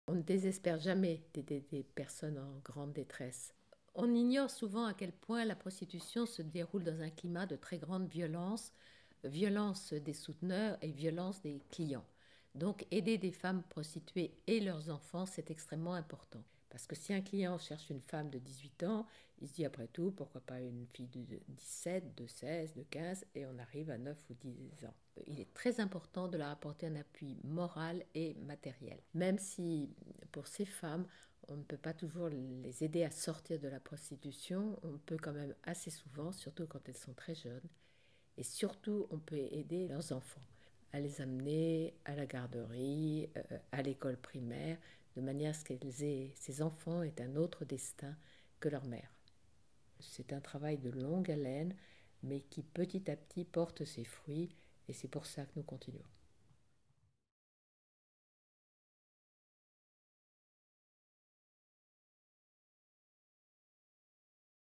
On ne désespère jamais d'aider des personnes en grande détresse. On ignore souvent à quel point la prostitution se déroule dans un climat de très grande violence, violence des souteneurs et violence des clients. Donc aider des femmes prostituées et leurs enfants, c'est extrêmement important. Parce que si un client cherche une femme de 18 ans, il se dit après tout, pourquoi pas une fille de 17, de 16, de 15, et on arrive à 9 ou 10 ans. Il est très important de leur apporter un appui moral et matériel. Même si pour ces femmes, on ne peut pas toujours les aider à sortir de la prostitution, on peut quand même assez souvent, surtout quand elles sont très jeunes, et surtout on peut aider leurs enfants à les amener à la garderie, à l'école primaire, de manière à ce qu'elles aient, ces enfants aient un autre destin que leur mère. C'est un travail de longue haleine, mais qui petit à petit porte ses fruits, et c'est pour ça que nous continuons.